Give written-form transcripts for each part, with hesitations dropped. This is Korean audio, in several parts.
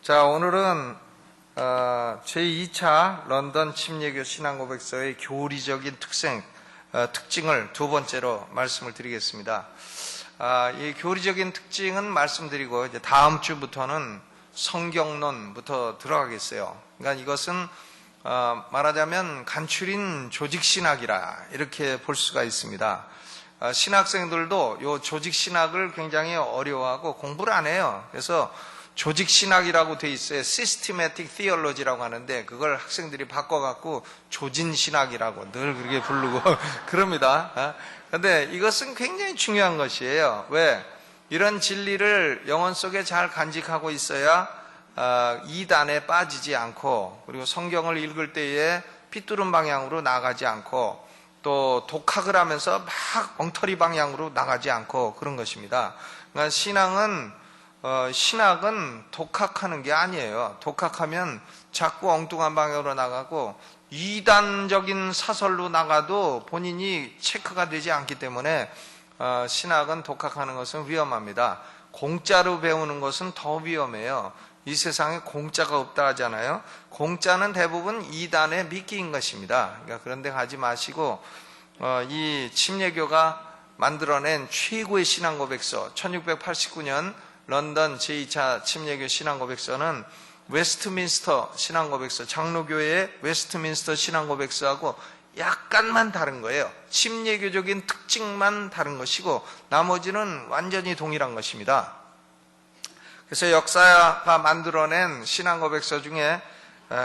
자, 오늘은 제2차 런던 침례교 신앙고백서의 교리적인 특징을 두 번째로 말씀을 드리겠습니다. 이 교리적인 특징은 말씀드리고 이제 다음 주부터는 성경론부터 들어가겠어요. 그러니까 이것은 말하자면 간추린 조직신학이라 이렇게 볼 수가 있습니다. 신학생들도 이 조직신학을 굉장히 어려워하고 공부를 안 해요. 그래서 조직신학이라고 돼 있어요. Systematic Theology라고 하는데 그걸 학생들이 바꿔갖고 조진신학이라고 늘 그렇게 부르고 그럽니다. 그런데 이것은 굉장히 중요한 것이에요. 왜? 이런 진리를 영혼 속에 잘 간직하고 있어야 이단에 빠지지 않고, 그리고 성경을 읽을 때에 삐뚤은 방향으로 나가지 않고, 또 독학을 하면서 막 엉터리 방향으로 나가지 않고 그런 것입니다. 그러니까 신학은 독학하는 게 아니에요. 독학하면 자꾸 엉뚱한 방향으로 나가고 이단적인 사설로 나가도 본인이 체크가 되지 않기 때문에 신학은 독학하는 것은 위험합니다. 공짜로 배우는 것은 더 위험해요. 이 세상에 공짜가 없다 하잖아요. 공짜는 대부분 이단의 미끼인 것입니다. 그러니까 그런 데 가지 마시고 이 침례교가 만들어낸 최고의 신앙고백서 1689년 런던 제2차 침례교 신앙고백서는 웨스트민스터 신앙고백서, 장로교회의 웨스트민스터 신앙고백서하고 약간만 다른 거예요. 침례교적인 특징만 다른 것이고 나머지는 완전히 동일한 것입니다. 그래서 역사가 만들어낸 신앙고백서 중에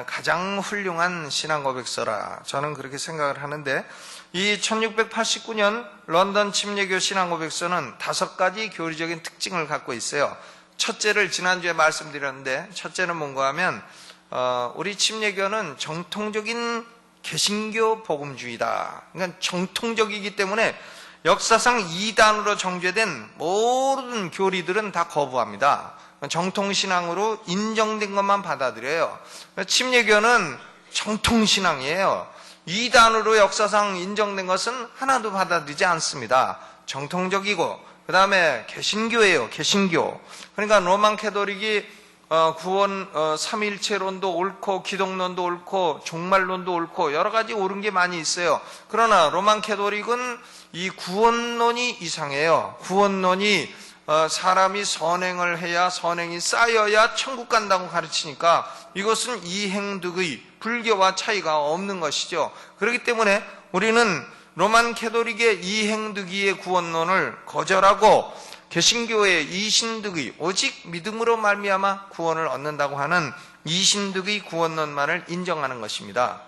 가장 훌륭한 신앙고백서라 저는 그렇게 생각을 하는데, 이 1689년 런던 침례교 신앙고백서는 5가지 교리적인 특징을 갖고 있어요. 첫째를 지난주에 말씀드렸는데, 첫째는 뭔가 하면 우리 침례교는 정통적인 개신교 복음주의다. 그러니까 정통적이기 때문에 역사상 이단으로 정죄된 모든 교리들은 다 거부합니다. 정통신앙으로 인정된 것만 받아들여요. 침례교는 정통신앙이에요. 이단으로 역사상 인정된 것은 하나도 받아들이지 않습니다. 정통적이고, 그 다음에 개신교예요. 개신교. 그러니까 로만 캐토릭이 구원 삼위일체론도 옳고 기독론도 옳고 종말론도 옳고 여러 가지 옳은 게 많이 있어요. 그러나 로만 캐토릭은 이 구원론이 이상해요. 구원론이 사람이 선행을 해야, 선행이 쌓여야 천국 간다고 가르치니까 이것은 이행득의 불교와 차이가 없는 것이죠. 그렇기 때문에 우리는 로만 캐토릭의 이행득의의 구원론을 거절하고 개신교의 이신득의, 오직 믿음으로 말미암아 구원을 얻는다고 하는 이신득의 구원론만을 인정하는 것입니다.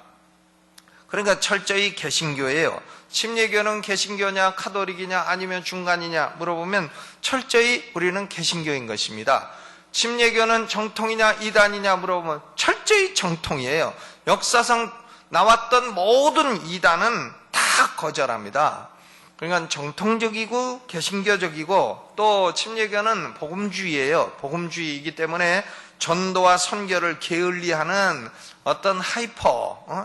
그러니까 철저히 개신교예요. 침례교는 개신교냐 카톨릭이냐 아니면 중간이냐 물어보면 철저히 우리는 개신교인 것입니다. 침례교는 정통이냐 이단이냐 물어보면 철저히 정통이에요. 역사상 나왔던 모든 이단은 다 거절합니다. 그러니까 정통적이고 개신교적이고, 또 침례교는 복음주의예요. 복음주의이기 때문에 전도와 선교를 게을리하는 어떤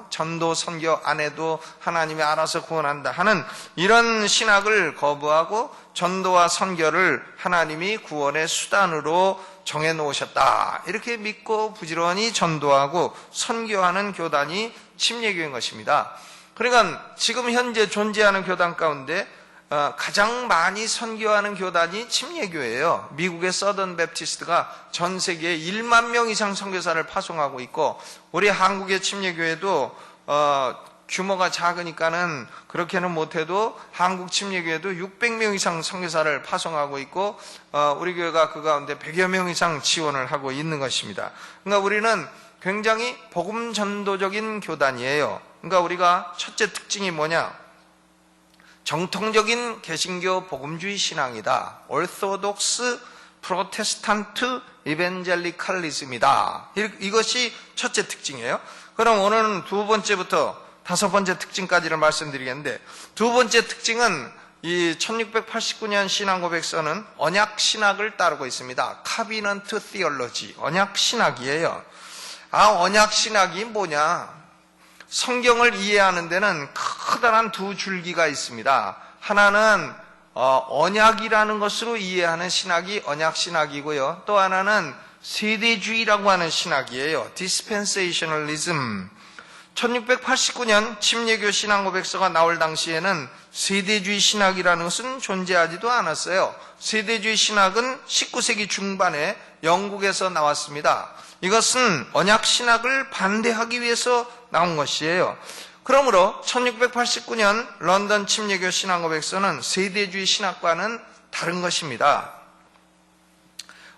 전도 선교 안 해도 하나님이 알아서 구원한다 하는 이런 신학을 거부하고 전도와 선교를 하나님이 구원의 수단으로 정해놓으셨다, 이렇게 믿고 부지런히 전도하고 선교하는 교단이 침례교인 것입니다. 그러니까 지금 현재 존재하는 교단 가운데 가장 많이 선교하는 교단이 침례교예요. 미국의 서던 베프티스트가 전 세계에 1만 명 이상 선교사를 파송하고 있고, 우리 한국의 침례교회도 규모가 작으니까는 그렇게는 못해도 한국 침례교회도 600명 이상 선교사를 파송하고 있고, 우리 교회가 그 가운데 100여 명 이상 지원을 하고 있는 것입니다. 그러니까 우리는 굉장히 복음 전도적인 교단이에요. 그러니까 우리가 첫째 특징이 뭐냐? 정통적인 개신교 복음주의 신앙이다. 오르소독스 프로테스탄트 이벤젤리칼리즘이다. 이것이 첫째 특징이에요. 그럼 오늘은 두 번째부터 5번째 특징까지를 말씀드리겠는데, 두 번째 특징은 이 1689년 신앙고백서는 언약신학을 따르고 있습니다. 카비넌트 티올로지, 언약신학이에요. 언약신학이 뭐냐? 성경을 이해하는 데는 커다란 두 줄기가 있습니다. 하나는 언약이라는 것으로 이해하는 신학이 언약신학이고요. 또 하나는 세대주의라고 하는 신학이에요. Dispensationalism. 1689년 침례교 신앙고백서가 나올 당시에는 세대주의 신학이라는 것은 존재하지도 않았어요. 세대주의 신학은 19세기 중반에 영국에서 나왔습니다. 이것은 언약 신학을 반대하기 위해서 나온 것이에요. 그러므로 1689년 런던 침례교 신앙고백서는 세대주의 신학과는 다른 것입니다.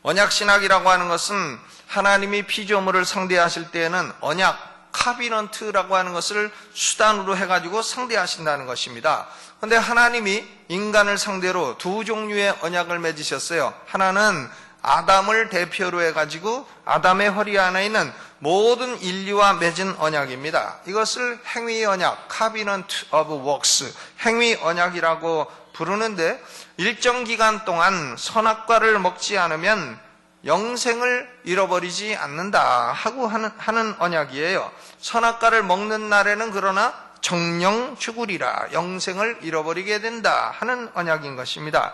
언약 신학이라고 하는 것은 하나님이 피조물을 상대하실 때에는 언약, 카비넌트라고 하는 것을 수단으로 해가지고 상대하신다는 것입니다. 그런데 하나님이 인간을 상대로 두 종류의 언약을 맺으셨어요. 하나는 아담을 대표로 해가지고 아담의 허리 안에 있는 모든 인류와 맺은 언약입니다. 이것을 행위 언약, Covenant of Works, 행위 언약이라고 부르는데 일정 기간 동안 선악과를 먹지 않으면 영생을 잃어버리지 않는다 하고 하는 언약이에요. 선악과를 먹는 날에는 그러나 정령 죽으리라, 영생을 잃어버리게 된다 하는 언약인 것입니다.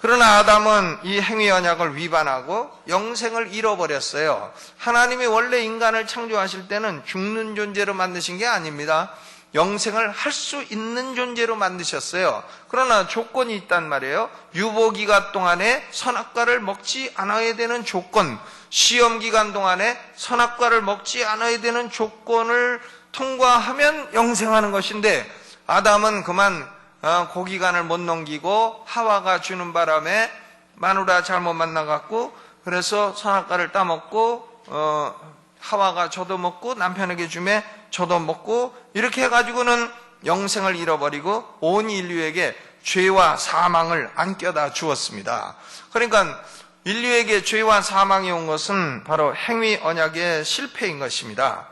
그러나 아담은 이 행위 언약을 위반하고 영생을 잃어버렸어요. 하나님이 원래 인간을 창조하실 때는 죽는 존재로 만드신 게 아닙니다. 영생을 할 수 있는 존재로 만드셨어요. 그러나 조건이 있단 말이에요. 유보기간 동안에 선악과를 먹지 않아야 되는 조건, 시험기간 동안에 선악과를 먹지 않아야 되는 조건을 통과하면 영생하는 것인데 아담은 그만 그 기간을 못 넘기고 하와가 주는 바람에 마누라 잘못 만나갖고 그래서 선악과를 따먹고 하와가 저도 먹고 남편에게 주매 저도 먹고 이렇게 해가지고는 영생을 잃어버리고 온 인류에게 죄와 사망을 안겨다 주었습니다. 그러니까 인류에게 죄와 사망이 온 것은 바로 행위 언약의 실패인 것입니다.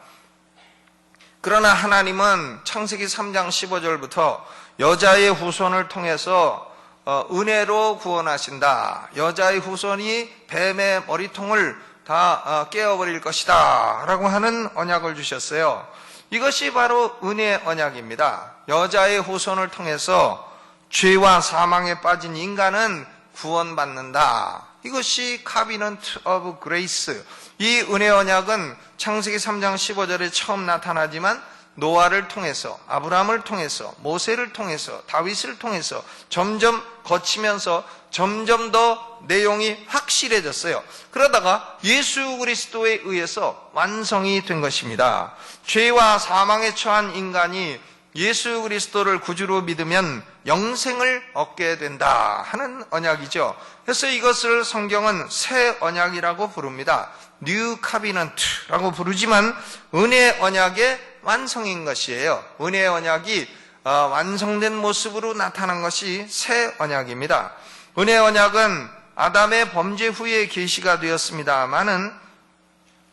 그러나 하나님은 창세기 3장 15절부터 여자의 후손을 통해서 은혜로 구원하신다. 여자의 후손이 뱀의 머리통을 다 깨어버릴 것이다 라고 하는 언약을 주셨어요. 이것이 바로 은혜의 언약입니다. 여자의 후손을 통해서 죄와 사망에 빠진 인간은 구원받는다. 이것이 Covenant of Grace. 이 은혜 언약은 창세기 3장 15절에 처음 나타나지만 노아를 통해서, 아브라함을 통해서, 모세를 통해서, 다윗을 통해서 점점 거치면서 점점 더 내용이 확실해졌어요. 그러다가 예수 그리스도에 의해서 완성이 된 것입니다. 죄와 사망에 처한 인간이 예수 그리스도를 구주로 믿으면 영생을 얻게 된다 하는 언약이죠. 그래서 이것을 성경은 새 언약이라고 부릅니다. New Covenant라고 부르지만 은혜 언약의 완성인 것이에요. 은혜 언약이 완성된 모습으로 나타난 것이 새 언약입니다. 은혜 언약은 아담의 범죄 후에 계시가 되었습니다마는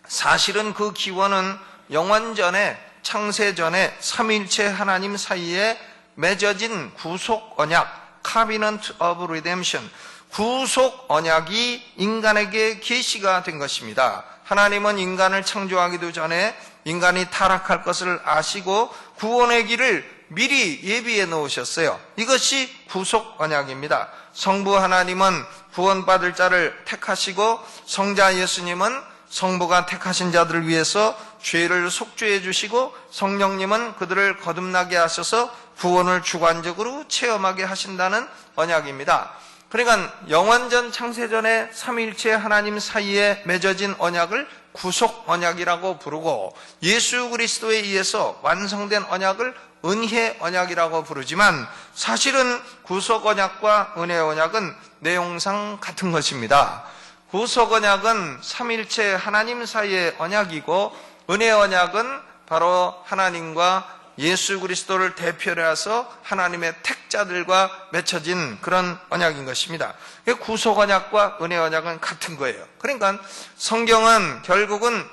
사실은 그 기원은 영원전에 창세전에 삼위일체 하나님 사이에 맺어진 구속 언약 Covenant of Redemption, 구속 언약이 인간에게 계시가 된 것입니다. 하나님은 인간을 창조하기도 전에 인간이 타락할 것을 아시고 구원의 길을 미리 예비해 놓으셨어요. 이것이 구속 언약입니다. 성부 하나님은 구원받을 자를 택하시고 성자 예수님은 성부가 택하신 자들을 위해서 죄를 속죄해 주시고 성령님은 그들을 거듭나게 하셔서 구원을 주관적으로 체험하게 하신다는 언약입니다. 그러니까 영원전 창세전에 삼위일체 하나님 사이에 맺어진 언약을 구속 언약이라고 부르고 예수 그리스도에 의해서 완성된 언약을 은혜 언약이라고 부르지만 사실은 구속 언약과 은혜 언약은 내용상 같은 것입니다. 구속 언약은 삼위일체 하나님 사이의 언약이고 은혜 언약은 바로 하나님과 예수 그리스도를 대표로 해서 하나님의 택자들과 맺혀진 그런 언약인 것입니다. 구속 언약과 은혜 언약은 같은 거예요. 그러니까 성경은 결국은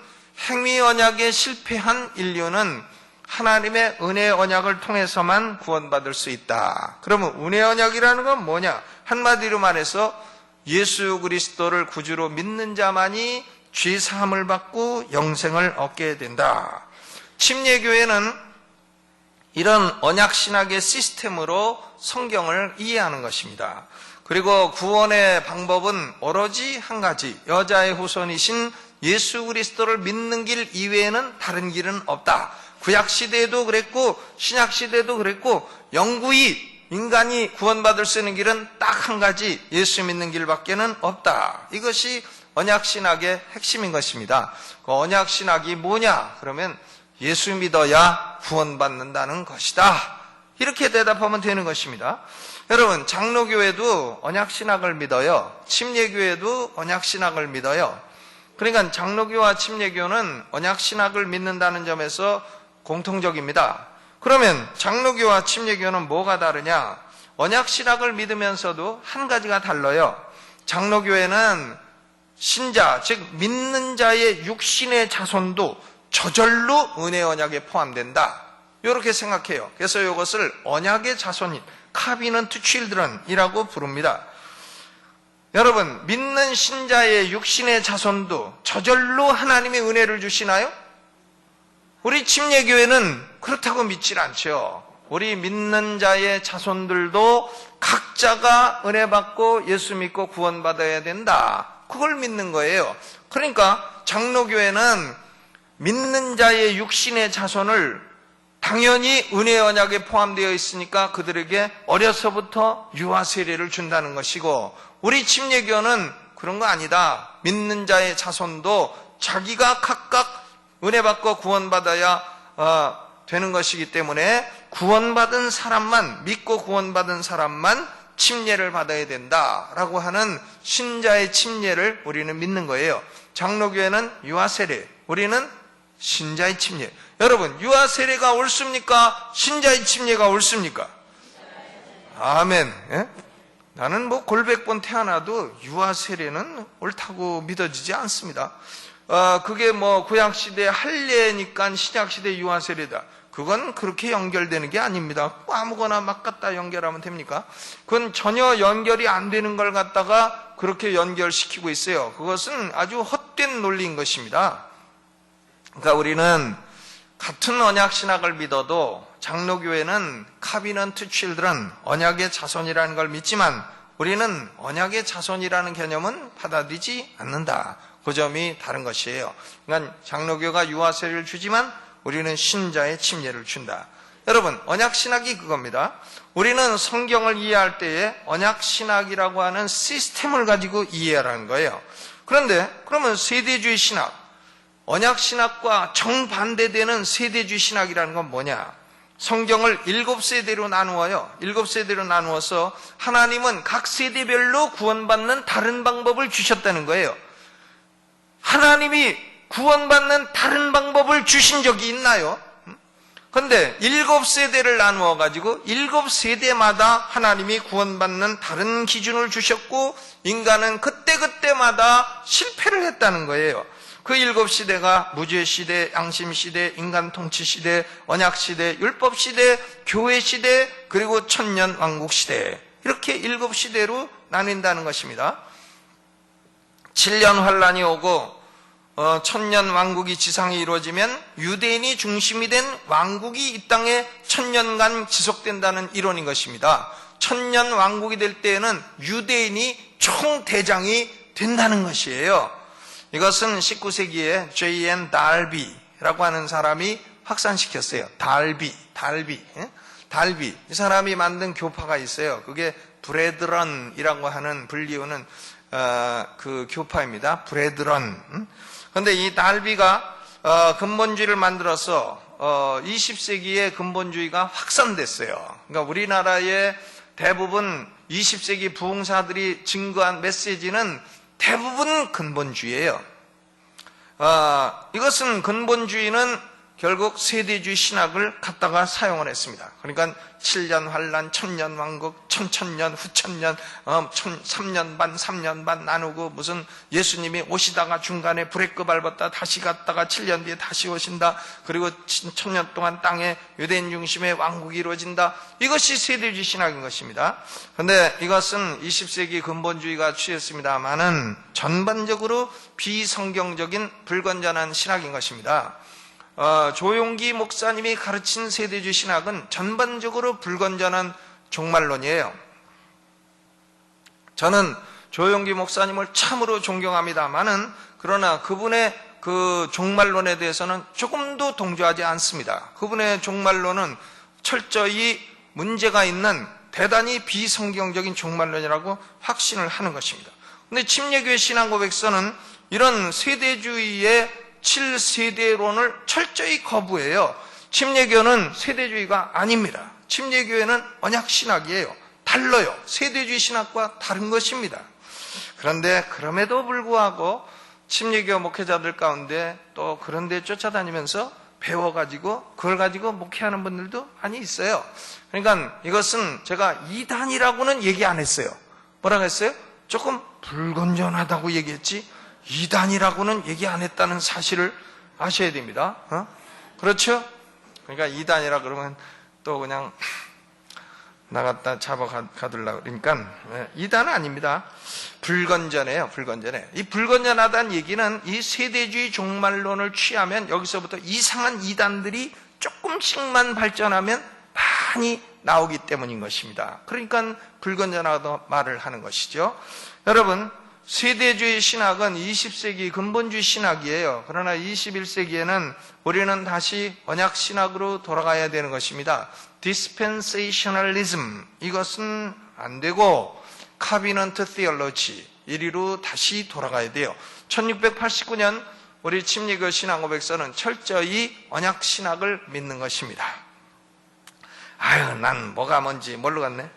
행위 언약에 실패한 인류는 하나님의 은혜 언약을 통해서만 구원받을 수 있다. 그러면 은혜 언약이라는 건 뭐냐? 한마디로 말해서 예수 그리스도를 구주로 믿는 자만이 죄 사함을 받고 영생을 얻게 된다. 침례교회는 이런 언약 신학의 시스템으로 성경을 이해하는 것입니다. 그리고 구원의 방법은 오로지 한 가지, 여자의 후손이신 예수 그리스도를 믿는 길 이외에는 다른 길은 없다. 구약시대에도 그랬고 신약시대에도 그랬고 영구히 인간이 구원받을 수 있는 길은 딱 한 가지, 예수 믿는 길밖에는 없다. 이것이 언약신학의 핵심인 것입니다. 그 언약신학이 뭐냐? 그러면 예수 믿어야 구원받는다는 것이다. 이렇게 대답하면 되는 것입니다. 여러분, 장로교회도 언약신학을 믿어요. 침례교회도 언약신학을 믿어요. 그러니까 장로교와 침례교는 언약신학을 믿는다는 점에서 공통적입니다. 그러면 장로교와 침례교는 뭐가 다르냐? 언약신학을 믿으면서도 한 가지가 달라요. 장로교회는 신자, 즉 믿는 자의 육신의 자손도 저절로 은혜 언약에 포함된다. 이렇게 생각해요. 그래서 이것을 언약의 자손인 covenant children이라고 부릅니다. 여러분, 믿는 신자의 육신의 자손도 저절로 하나님의 은혜를 주시나요? 우리 침례교회는 그렇다고 믿질 않죠. 우리 믿는 자의 자손들도 각자가 은혜 받고 예수 믿고 구원받아야 된다. 그걸 믿는 거예요. 그러니까 장로교회는 믿는 자의 육신의 자손을 당연히 은혜 언약에 포함되어 있으니까 그들에게 어려서부터 유아 세례를 준다는 것이고, 우리 침례교는 그런 거 아니다. 믿는 자의 자손도 자기가 각각 은혜 받고 구원받아야 되는 것이기 때문에 구원받은 사람만, 믿고 구원받은 사람만 침례를 받아야 된다라고 하는 신자의 침례를 우리는 믿는 거예요. 장로교회는 유아 세례, 우리는 신자의 침례. 여러분, 유아 세례가 옳습니까? 신자의 침례가 옳습니까? 아멘. 예? 나는 뭐 골백번 태어나도 유아 세례는 옳다고 믿어지지 않습니다. 그게 뭐 구약시대 할례니까 신약시대 유아 세례다. 그건 그렇게 연결되는 게 아닙니다. 아무거나 막 갖다 연결하면 됩니까? 그건 전혀 연결이 안 되는 걸 갖다가 그렇게 연결시키고 있어요. 그것은 아주 헛된 논리인 것입니다. 그러니까 우리는 같은 언약신학을 믿어도 장로교회는 covenant children, 언약의 자손이라는 걸 믿지만 우리는 언약의 자손이라는 개념은 받아들이지 않는다. 그 점이 다른 것이에요. 그러니까 장로교가 유아세례를 주지만 우리는 신자의 침례를 준다. 여러분, 언약신학이 그겁니다. 우리는 성경을 이해할 때에 언약신학이라고 하는 시스템을 가지고 이해하라는 거예요. 그런데 그러면 세대주의 신학, 언약신학과 정반대되는 세대주의 신학이라는 건 뭐냐? 성경을 7세대로 나누어요. 7세대로 나누어서 하나님은 각 세대별로 구원받는 다른 방법을 주셨다는 거예요. 하나님이 구원받는 다른 방법을 주신 적이 있나요? 그런데 7세대를 나누어 가지고 7세대마다 하나님이 구원받는 다른 기준을 주셨고 인간은 그때그때마다 실패를 했다는 거예요. 그 7시대가 무죄시대, 양심시대, 인간통치시대, 언약시대, 율법시대, 교회시대, 그리고 천년왕국시대, 이렇게 7시대로 나뉜다는 것입니다. 7년 환란이 오고 천년왕국이 지상에 이루어지면 유대인이 중심이 된 왕국이 이 땅에 천년간 지속된다는 이론인 것입니다. 천년왕국이 될 때에는 유대인이 총대장이 된다는 것이에요. 이것은 19세기에 J.N. 달비라고 하는 사람이 확산시켰어요. 달비. 이 사람이 만든 교파가 있어요. 그게 브레드런이라고 하는 불리우는 그 교파입니다. 브레드런. 그런데 이 달비가 근본주의를 만들어서 20세기에 근본주의가 확산됐어요. 그러니까 우리나라의 대부분 20세기 부흥사들이 증거한 메시지는 대부분 근본주의예요. 이것은 근본주의는 결국 세대주의 신학을 갖다가 사용을 했습니다. 그러니까 7년 환란, 천년 왕국, 천천년, 후천년, 3년 반, 3년 반 나누고 무슨 예수님이 오시다가 중간에 브레이크 밟았다 다시 갔다가 7년 뒤에 다시 오신다. 그리고 천년 동안 땅에 유대인 중심의 왕국이 이루어진다. 이것이 세대주의 신학인 것입니다. 그런데 이것은 20세기 근본주의가 취했습니다만은 전반적으로 비성경적인 불건전한 신학인 것입니다. 조용기 목사님이 가르친 세대주의 신학은 전반적으로 불건전한 종말론이에요. 저는 조용기 목사님을 참으로 존경합니다만은 그러나 그분의 그 종말론에 대해서는 조금도 동조하지 않습니다. 그분의 종말론은 철저히 문제가 있는 대단히 비성경적인 종말론이라고 확신을 하는 것입니다. 그런데 침례교회 신앙고백서는 이런 세대주의의 7세대론을 철저히 거부해요. 침례교는 세대주의가 아닙니다. 침례교회는 언약신학이에요. 달라요. 세대주의 신학과 다른 것입니다. 그런데 그럼에도 불구하고 침례교 목회자들 가운데 또 그런 데 쫓아다니면서 배워가지고 그걸 가지고 목회하는 분들도 많이 있어요. 그러니까 이것은 제가 이단이라고는 얘기 안 했어요. 뭐라고 했어요? 조금 불건전하다고 얘기했지 이단이라고는 얘기 안 했다는 사실을 아셔야 됩니다. 그렇죠? 그러니까 이단이라 그러면 또 그냥 나갔다 잡아가들라 그러니까 이단은 아닙니다. 불건전해요. 불건전해. 이 불건전하다는 얘기는 이 세대주의 종말론을 취하면 여기서부터 이상한 이단들이 조금씩만 발전하면 많이 나오기 때문인 것입니다. 그러니까 불건전하다고 말을 하는 것이죠. 여러분, 세대주의 신학은 20세기 근본주의 신학이에요. 그러나 21세기에는 우리는 다시 언약 신학으로 돌아가야 되는 것입니다. dispensationalism, 이것은 안 되고 covenant theology, 이리로 다시 돌아가야 돼요. 1689년 우리 침례교 신앙고백서는 철저히 언약 신학을 믿는 것입니다. 아유, 난 뭐가 뭔지 뭘로 갔네.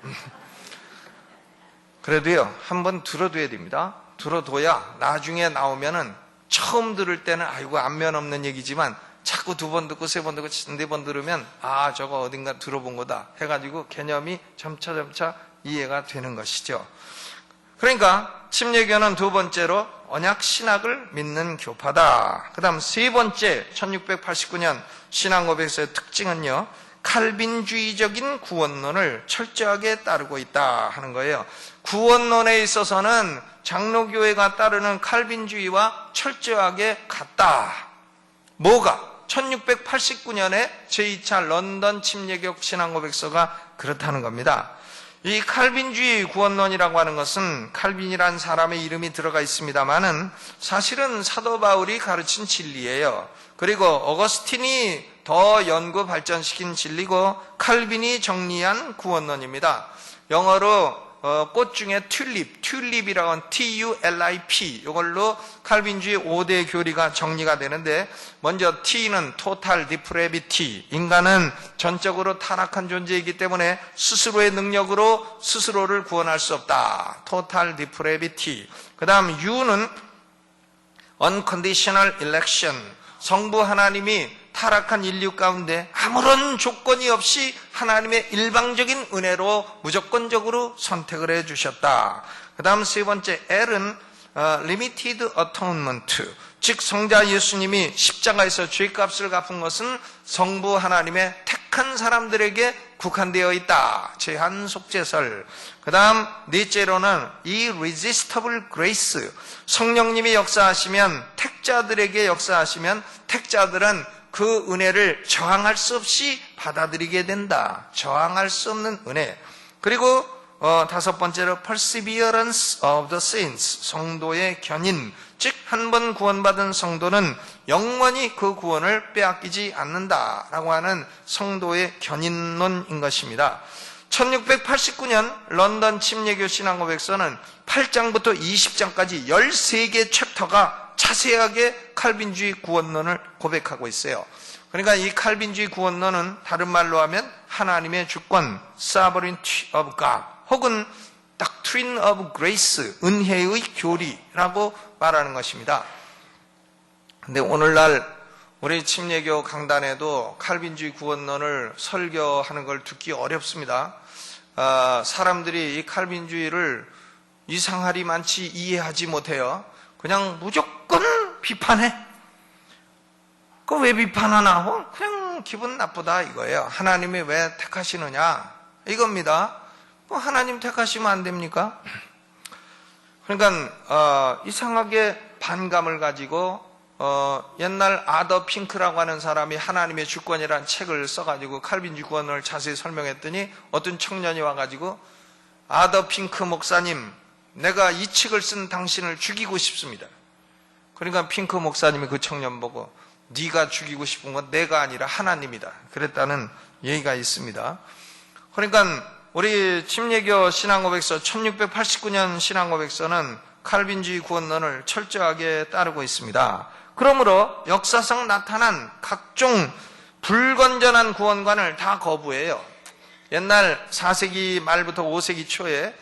그래도요, 한번 들어둬야 됩니다. 들어둬야 나중에 나오면은 처음 들을 때는 아이고 안면 없는 얘기지만 자꾸 2번 듣고 3번 듣고 4번 들으면 아, 저거 어딘가 들어본 거다 해가지고 개념이 점차 이해가 되는 것이죠. 그러니까 침례교는 두 번째로 언약 신학을 믿는 교파다. 그 다음 세 번째 1689년 신앙고백서의 특징은요, 칼빈주의적인 구원론을 철저하게 따르고 있다 하는 거예요. 구원론에 있어서는 장로교회가 따르는 칼빈주의와 철저하게 같다. 뭐가? 1689년에 제2차 런던 침례교 신앙고백서가 그렇다는 겁니다. 이 칼빈주의 구원론이라고 하는 것은 칼빈이라는 사람의 이름이 들어가 있습니다만은 사실은 사도 바울이 가르친 진리예요. 그리고 어거스틴이 더 연구 발전시킨 진리고 칼빈이 정리한 구원론입니다. 영어로 꽃 중에 튤립이라고 하는 TULIP, 이걸로 칼빈주의 5대 교리가 정리가 되는데, 먼저 T는 Total Depravity, 인간은 전적으로 타락한 존재이기 때문에 스스로의 능력으로 스스로를 구원할 수 없다. Total Depravity. 그 다음 U는 Unconditional Election, 성부 하나님이 타락한 인류 가운데 아무런 조건이 없이 하나님의 일방적인 은혜로 무조건적으로 선택을 해주셨다. 그 다음 세 번째 L은 Limited Atonement, 즉 성자 예수님이 십자가에서 죄값을 갚은 것은 성부 하나님의 택한 사람들에게 국한되어 있다. 제한 속죄설. 그 다음 넷째로는 Irresistible Grace, 성령님이 역사하시면 택자들에게 역사하시면 택자들은 그 은혜를 저항할 수 없이 받아들이게 된다. 저항할 수 없는 은혜. 그리고 다섯 번째로 Perseverance of the Saints, 성도의 견인, 즉 한 번 구원받은 성도는 영원히 그 구원을 빼앗기지 않는다라고 하는 성도의 견인론인 것입니다. 1689년 런던 침례교 신앙고백서는 8장부터 20장까지 13개 챕터가 자세하게 칼빈주의 구원론을 고백하고 있어요. 그러니까 이 칼빈주의 구원론은 다른 말로 하면 하나님의 주권, Sovereignty of God, 혹은 Doctrine of Grace, 은혜의 교리라고 말하는 것입니다. 근데 오늘날 우리 침례교 강단에도 칼빈주의 구원론을 설교하는 걸 듣기 어렵습니다. 사람들이 이 칼빈주의를 이상하리만치 이해하지 못해요. 그냥 무조건 비판해. 그 왜 비판하나? 그냥 기분 나쁘다 이거예요. 하나님이 왜 택하시느냐 이겁니다. 하나님 택하시면 안 됩니까? 그러니까 이상하게 반감을 가지고 옛날 아더 핑크라고 하는 사람이 하나님의 주권이라는 책을 써가지고 칼빈주의 구원을 자세히 설명했더니 어떤 청년이 와가지고 아더 핑크 목사님, 내가 이 책을 쓴 당신을 죽이고 싶습니다. 그러니까 핑크 목사님이 그 청년 보고 네가 죽이고 싶은 건 내가 아니라 하나님이다 그랬다는 얘기가 있습니다. 그러니까 우리 침례교 신앙고백서 1689년 신앙고백서는 칼빈주의 구원론을 철저하게 따르고 있습니다. 그러므로 역사상 나타난 각종 불건전한 구원관을 다 거부해요. 옛날 4세기 말부터 5세기 초에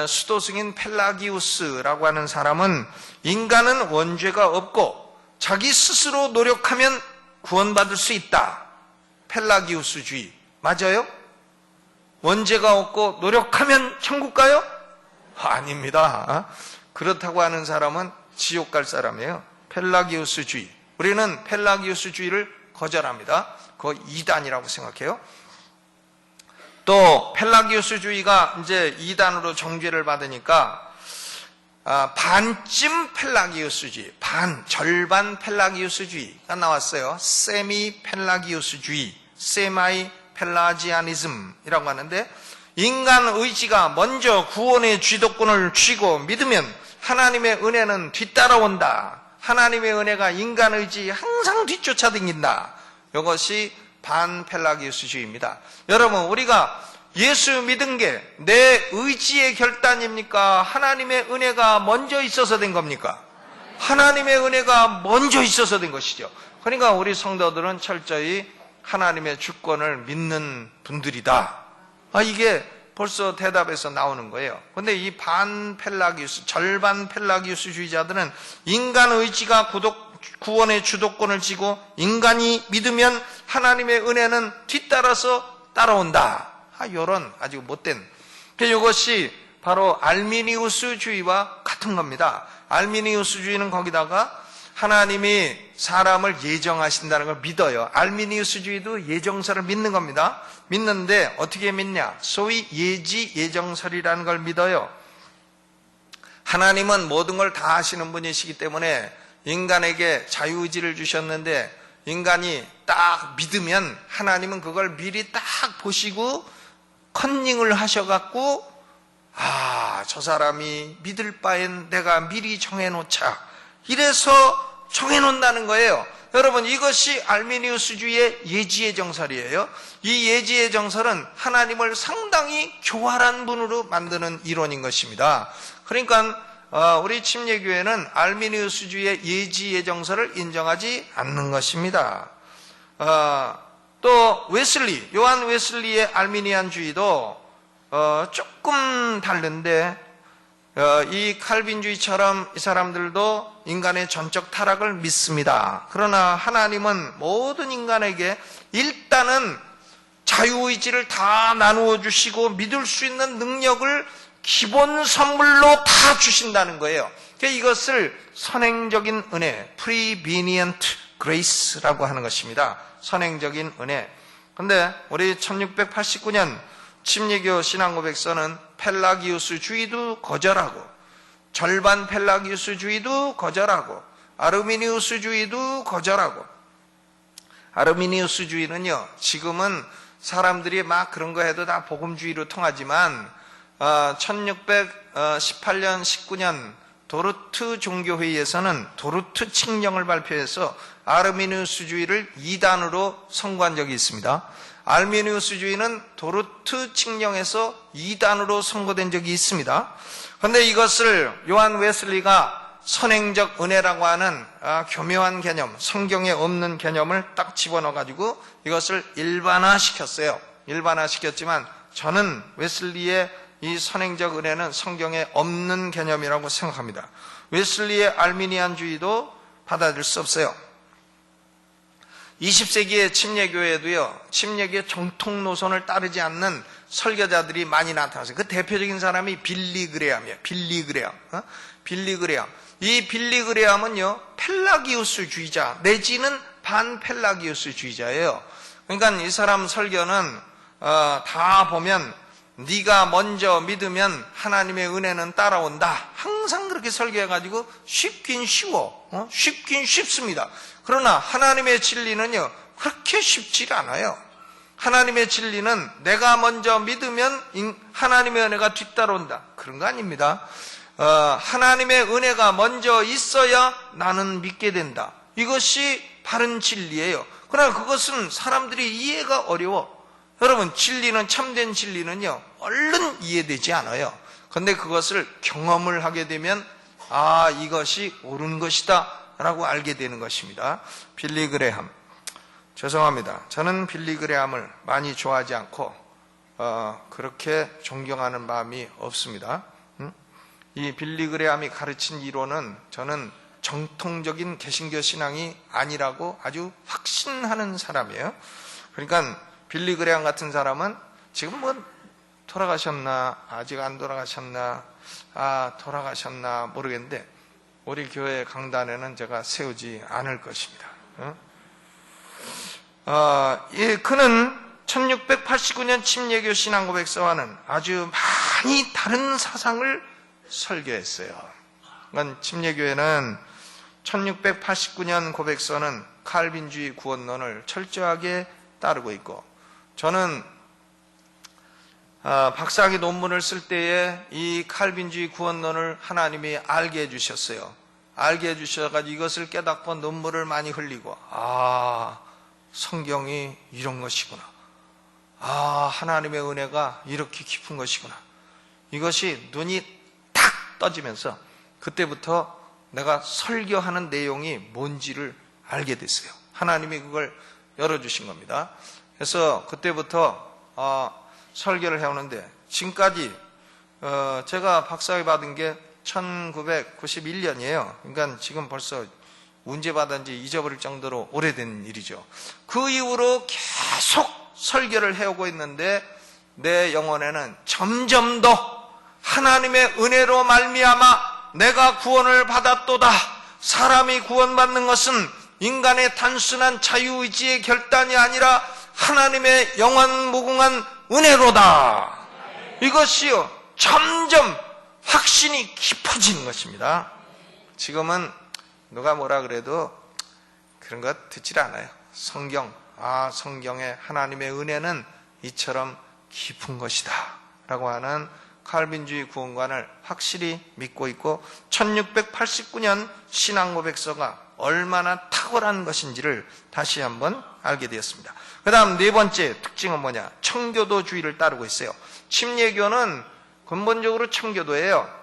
수도 승인 펠라기우스라고 하는 사람은 인간은 원죄가 없고 자기 스스로 노력하면 구원받을 수 있다. 펠라기우스주의 맞아요? 원죄가 없고 노력하면 천국 가요? 아닙니다. 그렇다고 하는 사람은 지옥 갈 사람이에요. 펠라기우스주의. 우리는 펠라기우스주의를 거절합니다. 그거 이단이라고 생각해요. 또 펠라기우스주의가 이제 이단으로 정죄를 받으니까 반쯤 펠라기우스주의, 절반 펠라기우스주의가 나왔어요. 세미 펠라기우스주의, 세마이 펠라지아니즘이라고 하는데 인간 의지가 먼저 구원의 주도권을 쥐고 믿으면 하나님의 은혜는 뒤따라온다. 하나님의 은혜가 인간 의지 항상 뒤쫓아다닌다. 이것이 반펠라기우스주의입니다. 여러분, 우리가 예수 믿은 게 내 의지의 결단입니까? 하나님의 은혜가 먼저 있어서 된 겁니까? 하나님의 은혜가 먼저 있어서 된 것이죠. 그러니까 우리 성도들은 철저히 하나님의 주권을 믿는 분들이다. 이게 벌써 대답에서 나오는 거예요. 그런데 이 반펠라기우스, 절반 펠라기우스주의자들은 인간 의지가 구원의 주도권을 쥐고 인간이 믿으면 하나님의 은혜는 뒤따라서 따라온다. 이런 아주 못된. 이것이 바로 알미니우스주의와 같은 겁니다. 알미니우스주의는 거기다가 하나님이 사람을 예정하신다는 걸 믿어요. 알미니우스주의도 예정설을 믿는 겁니다. 믿는데 어떻게 믿냐? 소위 예지 예정설이라는 걸 믿어요. 하나님은 모든 걸 다 하시는 분이시기 때문에 인간에게 자유의지를 주셨는데 인간이 딱 믿으면 하나님은 그걸 미리 딱 보시고 컨닝을 하셔갖고 저 사람이 믿을 바엔 내가 미리 정해놓자. 이래서 정해놓는다는 거예요. 여러분, 이것이 알미니우스주의의 예지예정설이에요. 이 예지예정설은 하나님을 상당히 교활한 분으로 만드는 이론인 것입니다. 그러니까 우리 침례교회는 알미니우스주의의 예지예정설을 인정하지 않는 것입니다. 또 웨슬리, 요한 웨슬리의 알미니안주의도 조금 다른데 이 칼빈주의처럼 이 사람들도 인간의 전적 타락을 믿습니다. 그러나 하나님은 모든 인간에게 일단은 자유의지를 다 나누어 주시고 믿을 수 있는 능력을 기본 선물로 다 주신다는 거예요. 이것을 선행적인 은혜, prevenient grace라고 하는 것입니다. 선행적인 은혜. 근데 우리 1689년 침례교 신앙고백서는 펠라기우스주의도 거절하고 절반 펠라기우스주의도 거절하고 아르미니우스주의도 거절하고. 아르미니우스주의는요, 지금은 사람들이 막 그런 거 해도 다 복음주의로 통하지만 1618년 19년 도르트 종교회의에서는 도르트 칙령을 발표해서 아르미니우스주의를 이단으로 선고한 적이 있습니다. 알미니우스주의는 도르트 칙령에서 이단으로 선고된 적이 있습니다. 그런데 이것을 요한 웨슬리가 선행적 은혜라고 하는 교묘한 개념, 성경에 없는 개념을 딱 집어넣어가지고 이것을 일반화시켰어요. 일반화시켰지만 저는 웨슬리의 이 선행적 은혜는 성경에 없는 개념이라고 생각합니다. 웨슬리의 알미니안주의도 받아들일 수 없어요. 20세기의 침례교회도요, 침례교의 정통 노선을 따르지 않는 설교자들이 많이 나타났어요. 그 대표적인 사람이 빌리 그레암이에요. 빌리 그레암. 이 빌리 그레암은요, 펠라기우스주의자 내지는 반펠라기우스주의자예요. 그러니까 이 사람 설교는 다 보면 네가 먼저 믿으면 하나님의 은혜는 따라온다. 항상 그렇게 설교해가지고 쉽긴 쉬워. 쉽긴 쉽습니다. 그러나 하나님의 진리는요, 그렇게 쉽지 않아요. 하나님의 진리는 내가 먼저 믿으면 하나님의 은혜가 뒤따라온다. 그런 거 아닙니다. 하나님의 은혜가 먼저 있어야 나는 믿게 된다. 이것이 바른 진리예요. 그러나 그것은 사람들이 이해가 어려워. 여러분, 진리는, 참된 진리는요, 얼른 이해되지 않아요. 그런데 그것을 경험을 하게 되면 이것이 옳은 것이다 라고 알게 되는 것입니다. 빌리 그레함, 죄송합니다. 저는 빌리 그레함을 많이 좋아하지 않고 그렇게 존경하는 마음이 없습니다. 이 빌리 그레함이 가르친 이론은 저는 정통적인 개신교 신앙이 아니라고 아주 확신하는 사람이에요. 그러니까 빌리 그레함 같은 사람은 지금 뭐 돌아가셨나, 아직 안 돌아가셨나, 돌아가셨나 모르겠는데 우리 교회 강단에는 제가 세우지 않을 것입니다. 그는 1689년 침례교 신앙고백서와는 아주 많이 다른 사상을 설교했어요. 그러니까 침례교회는 1689년 고백서는 칼빈주의 구원론을 철저하게 따르고 있고, 저는 박사학위 논문을 쓸 때에 이 칼빈주의 구원론을 하나님이 알게 해주셨어요. 알게 해주셔가지고 이것을 깨닫고 눈물을 많이 흘리고, 성경이 이런 것이구나. 하나님의 은혜가 이렇게 깊은 것이구나. 이것이 눈이 탁 떠지면서 그때부터 내가 설교하는 내용이 뭔지를 알게 됐어요. 하나님이 그걸 열어주신 겁니다. 그래서 그때부터 설교를 해오는데, 지금까지 제가 박사학위 받은 게 1991년이에요. 그러니까 지금 벌써 언제 받았는지 잊어버릴 정도로 오래된 일이죠. 그 이후로 계속 설교를 해오고 있는데 내 영혼에는 점점 더 하나님의 은혜로 말미암아 내가 구원을 받았도다. 사람이 구원받는 것은 인간의 단순한 자유의지의 결단이 아니라 하나님의 영원 무궁한 은혜로다. 이것이요, 점점 확신이 깊어지는 것입니다. 지금은 누가 뭐라 그래도 그런 것 듣질 않아요. 성경의 하나님의 은혜는 이처럼 깊은 것이다 라고 하는 칼빈주의 구원관을 확실히 믿고 있고, 1689년 신앙고백서가 얼마나 탁월한 것인지를 다시 한번 알게 되었습니다. 그 다음 네 번째 특징은 뭐냐? 청교도주의를 따르고 있어요. 침례교는 근본적으로 청교도예요.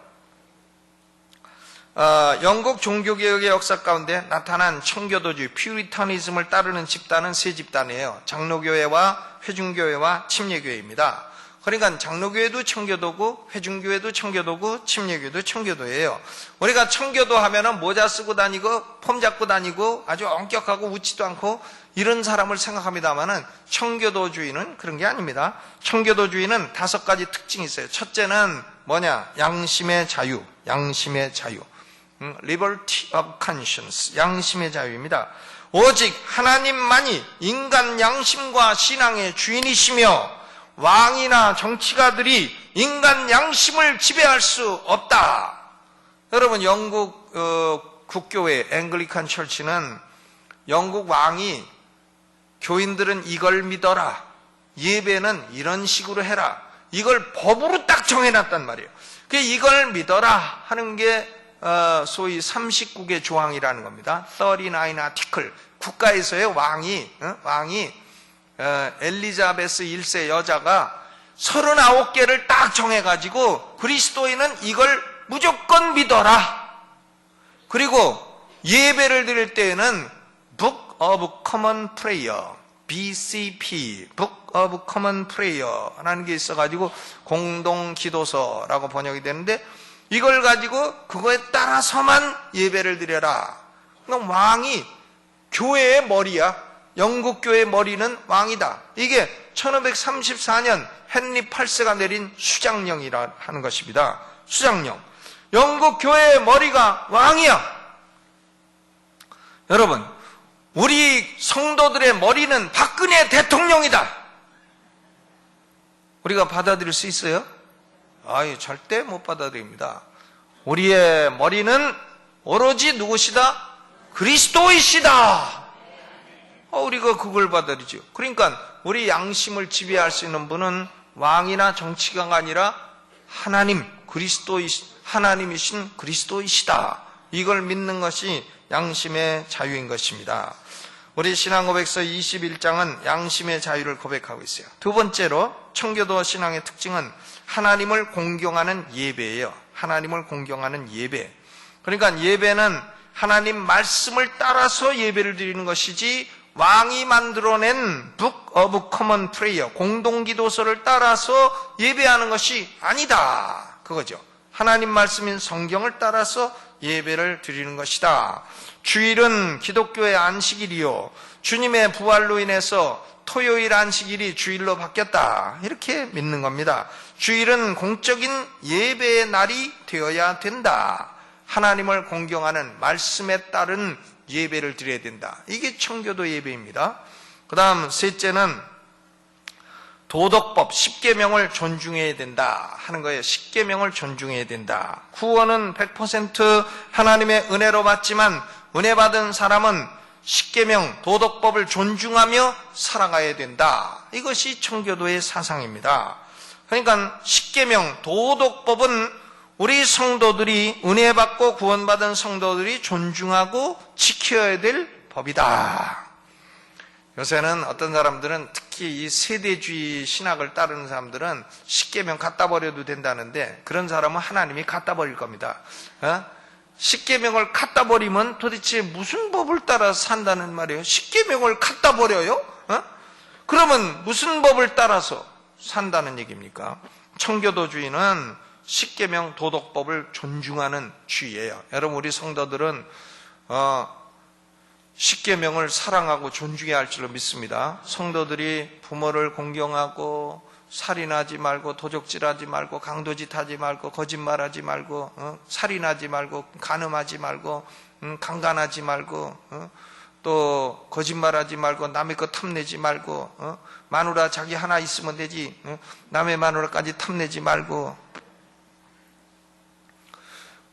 영국 종교개혁의 역사 가운데 나타난 청교도주의, 퓨리타니즘을 따르는 집단은 세 집단이에요. 장로교회와 회중교회와 침례교회입니다. 그러니까 장로교회도 청교도고, 회중교회도 청교도고, 침례교회도 청교도예요. 우리가 청교도 하면은 모자 쓰고 다니고 폼 잡고 다니고 아주 엄격하고 웃지도 않고 이런 사람을 생각합니다만은, 청교도주의는 그런 게 아닙니다. 청교도주의는 5가지 특징이 있어요. 첫째는 뭐냐? 양심의 자유, 양심의 자유. Liberty of conscience, 양심의 자유입니다. 오직 하나님만이 인간 양심과 신앙의 주인이시며 왕이나 정치가들이 인간 양심을 지배할 수 없다. 여러분, 영국 국교회 앵글리칸 철치는 영국 왕이 교인들은 이걸 믿어라, 예배는 이런 식으로 해라, 이걸 법으로 딱 정해놨단 말이에요. 이걸 믿어라 하는 게 소위 39개 조항이라는 겁니다. 39 article. 국가에서의 왕이 엘리자베스 1세 여자가 39개를 딱 정해가지고 그리스도인은 이걸 무조건 믿어라. 그리고 예배를 드릴 때에는 Book of Common Prayer, BCP, Book of Common Prayer 라는 게 있어가지고 공동기도서라고 번역이 되는데, 이걸 가지고 그거에 따라서만 예배를 드려라. 그러니까 왕이 교회의 머리야. 영국 교회의 머리는 왕이다. 이게 1534년 헨리 8세가 내린 수장령이라 하는 것입니다. 수장령. 영국 교회의 머리가 왕이야. 여러분, 우리 성도들의 머리는 박근혜 대통령이다. 우리가 받아들일 수 있어요? 절대 못 받아들입니다. 우리의 머리는 오로지 누구시다? 그리스도이시다. 우리가 그걸 받아들이죠. 그러니까 우리 양심을 지배할 수 있는 분은 왕이나 정치가가 아니라 하나님, 하나님이신 그리스도이시다. 이걸 믿는 것이 양심의 자유인 것입니다. 우리 신앙고백서 21장은 양심의 자유를 고백하고 있어요. 두 번째로 청교도 신앙의 특징은 하나님을 공경하는 예배예요. 하나님을 공경하는 예배. 그러니까 예배는 하나님 말씀을 따라서 예배를 드리는 것이지 왕이 만들어낸 Book of Common Prayer, 공동기도서를 따라서 예배하는 것이 아니다. 그거죠. 하나님 말씀인 성경을 따라서 예배를 드리는 것이다. 주일은 기독교의 안식일이요, 주님의 부활로 인해서 토요일 안식일이 주일로 바뀌었다. 이렇게 믿는 겁니다. 주일은 공적인 예배의 날이 되어야 된다. 하나님을 공경하는 말씀에 따른 예배를 드려야 된다. 이게 청교도 예배입니다. 그 다음 셋째는 도덕법, 십계명을 존중해야 된다 하는 거예요. 십계명을 존중해야 된다. 구원은 100% 하나님의 은혜로 받지만 은혜 받은 사람은 십계명, 도덕법을 존중하며 살아가야 된다. 이것이 청교도의 사상입니다. 그러니까 십계명, 도덕법은 우리 성도들이, 은혜 받고 구원받은 성도들이 존중하고 지켜야 될 법이다. 요새는 어떤 사람들은, 특히 이 세대주의 신학을 따르는 사람들은 십계명 갖다 버려도 된다는데, 그런 사람은 하나님이 갖다 버릴 겁니다. 십계명을 갖다 버리면 도대체 무슨 법을 따라서 산다는 말이에요? 십계명을 갖다 버려요? 그러면 무슨 법을 따라서 산다는 얘기입니까? 청교도주의는 십계명 도덕법을 존중하는 주의예요. 여러분, 우리 성도들은 십계명을 사랑하고 존중해야 할 줄로 믿습니다. 성도들이 부모를 공경하고 살인하지 말고, 도적질하지 말고, 강도짓하지 말고, 거짓말하지 말고, 살인하지 말고, 간음하지 말고, 강간하지 말고, 또 거짓말하지 말고, 남의 거 탐내지 말고, 마누라 자기 하나 있으면 되지, 남의 마누라까지 탐내지 말고,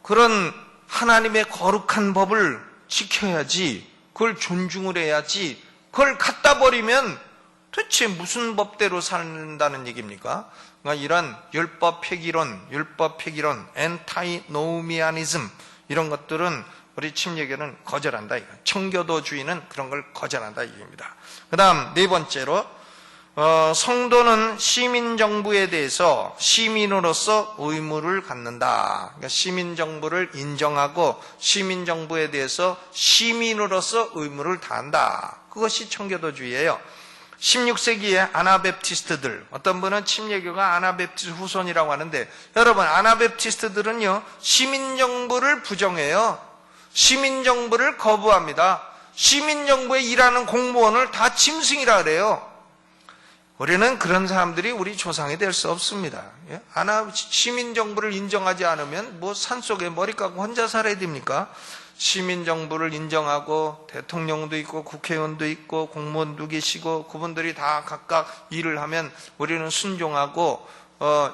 그런 하나님의 거룩한 법을 지켜야지, 그걸 존중을 해야지, 그걸 갖다 버리면 도대체 무슨 법대로 산다는 얘기입니까? 그러니까 이런 율법 폐기론, 엔타이노미아니즘, 이런 것들은 우리 침례교는 거절한다. 청교도주의는 그런 걸 거절한다 얘기입니다. 그 다음 네 번째로 성도는 시민정부에 대해서 시민으로서 의무를 갖는다. 그러니까 시민정부를 인정하고 시민정부에 대해서 시민으로서 의무를 다한다. 그것이 청교도주의예요. 16세기의 아나베프티스트들, 어떤 분은 침례교가 아나베프티스트 후손이라고 하는데, 여러분, 아나베프티스트들은요 시민정부를 부정해요. 시민정부를 거부합니다. 시민정부에 일하는 공무원을 다 짐승이라 그래요. 우리는 그런 사람들이 우리 조상이 될 수 없습니다. 시민정부를 인정하지 않으면 뭐 산속에 머리 깎고 혼자 살아야 됩니까? 시민정부를 인정하고 대통령도 있고 국회의원도 있고 공무원도 계시고 그분들이 다 각각 일을 하면 우리는 순종하고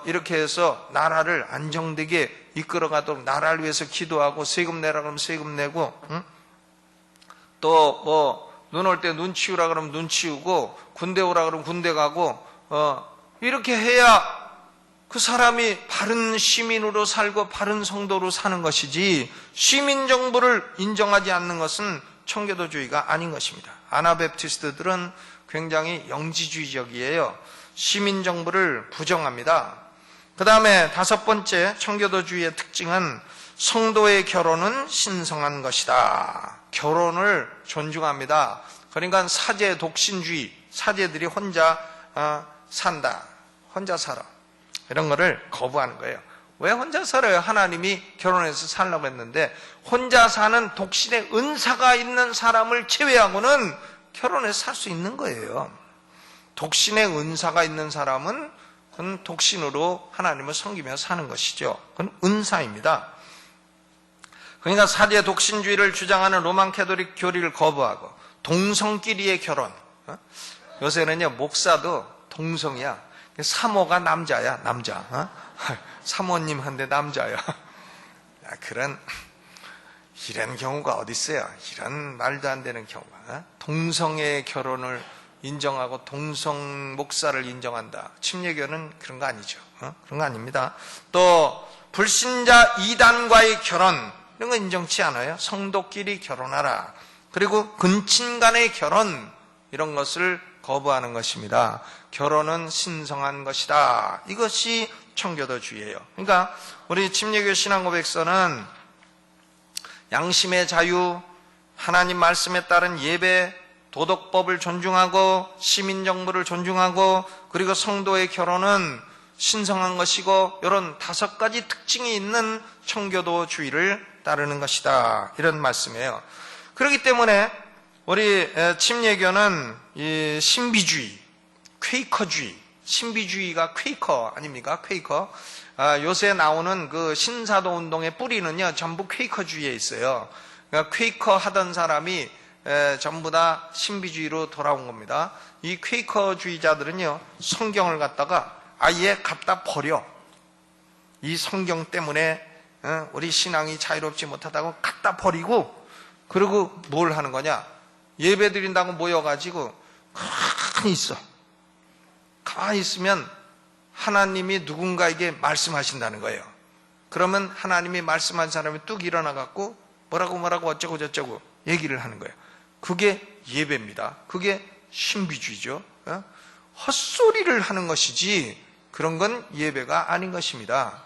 이렇게 해서 나라를 안정되게 이끌어가도록 나라를 위해서 기도하고 세금 내라 그러면 세금 내고, 또 뭐 눈 올 때 눈 치우라 그러면 눈 치우고, 군대 오라 그러면 군대 가고, 이렇게 해야 그 사람이 바른 시민으로 살고 바른 성도로 사는 것이지, 시민정부를 인정하지 않는 것은 청교도주의가 아닌 것입니다. 아나베프티스트들은 굉장히 영지주의적이에요. 시민정부를 부정합니다. 그 다음에 다섯 번째 청교도주의의 특징은 성도의 결혼은 신성한 것이다. 결혼을 존중합니다. 그러니까 사제 독신주의, 사제들이 혼자 산다, 혼자 살아, 이런 거를 거부하는 거예요. 왜 혼자 살아요? 하나님이 결혼해서 살라고 했는데, 혼자 사는 독신의 은사가 있는 사람을 제외하고는 결혼해서 살 수 있는 거예요. 독신의 은사가 있는 사람은 그건 독신으로 하나님을 섬기며 사는 것이죠. 그건 은사입니다. 그러니까 사제 독신주의를 주장하는 로만 캐토릭 교리를 거부하고 동성끼리의 결혼, 요새는요 목사도 동성이야. 사모가 남자야, 남자. 사모님한테 남자야. 이런 경우가 어디 있어요? 이런 말도 안 되는 경우가. 동성애의 결혼을 인정하고 동성 목사를 인정한다. 침례교는 그런 거 아니죠. 그런 거 아닙니다. 또 불신자 이단과의 결혼 이런 거 인정치 않아요. 성도끼리 결혼하라. 그리고 근친 간의 결혼 이런 것을 거부하는 것입니다. 결혼은 신성한 것이다. 이것이 청교도주의예요. 그러니까 우리 침례교 신앙고백서는 양심의 자유, 하나님 말씀에 따른 예배, 도덕법을 존중하고 시민정부를 존중하고 그리고 성도의 결혼은 신성한 것이고 이런 5가지 특징이 있는 청교도주의를 따르는 것이다. 이런 말씀이에요. 그렇기 때문에 우리 침례교는 이 신비주의, 퀘이커주의, 신비주의가 퀘이커 아닙니까? 퀘이커. 요새 나오는 그 신사도 운동의 뿌리는요 전부 퀘이커주의에 있어요. 그러니까 퀘이커 하던 사람이 전부 다 신비주의로 돌아온 겁니다. 이 퀘이커주의자들은요 성경을 갖다가 아예 갖다 버려. 이 성경 때문에 우리 신앙이 자유롭지 못하다고 갖다 버리고 그리고 뭘 하는 거냐? 예배 드린다고 모여가지고 가만히 있어. 가만히 있으면 하나님이 누군가에게 말씀하신다는 거예요. 그러면 하나님이 말씀한 사람이 뚝 일어나갖고 뭐라고 어쩌고 저쩌고 얘기를 하는 거예요. 그게 예배입니다. 그게 신비주의죠. 헛소리를 하는 것이지 그런 건 예배가 아닌 것입니다.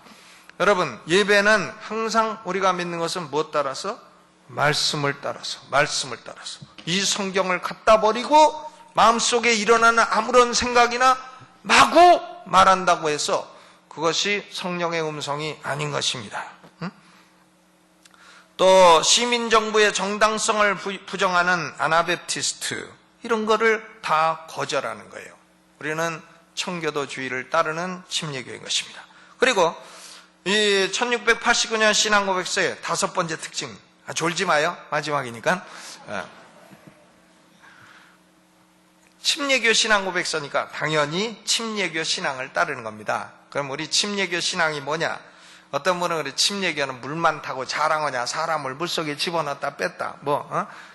여러분, 예배는 항상 우리가 믿는 것은 무엇 따라서? 말씀을 따라서. 이 성경을 갖다 버리고 마음속에 일어나는 아무런 생각이나 마구 말한다고 해서 그것이 성령의 음성이 아닌 것입니다. 또 시민정부의 정당성을 부정하는 아나베프티스트 이런 거를 다 거절하는 거예요. 우리는 청교도주의를 따르는 침례교인 것입니다. 그리고 이 1689년 신앙고백서의 5번째 특징, 졸지 마요. 마지막이니까. 침례교 신앙고백서니까 당연히 침례교 신앙을 따르는 겁니다. 그럼 우리 침례교 신앙이 뭐냐? 어떤 분은 그래, 침례교는 물만 타고 자랑하냐? 사람을 물속에 집어넣었다 뺐다.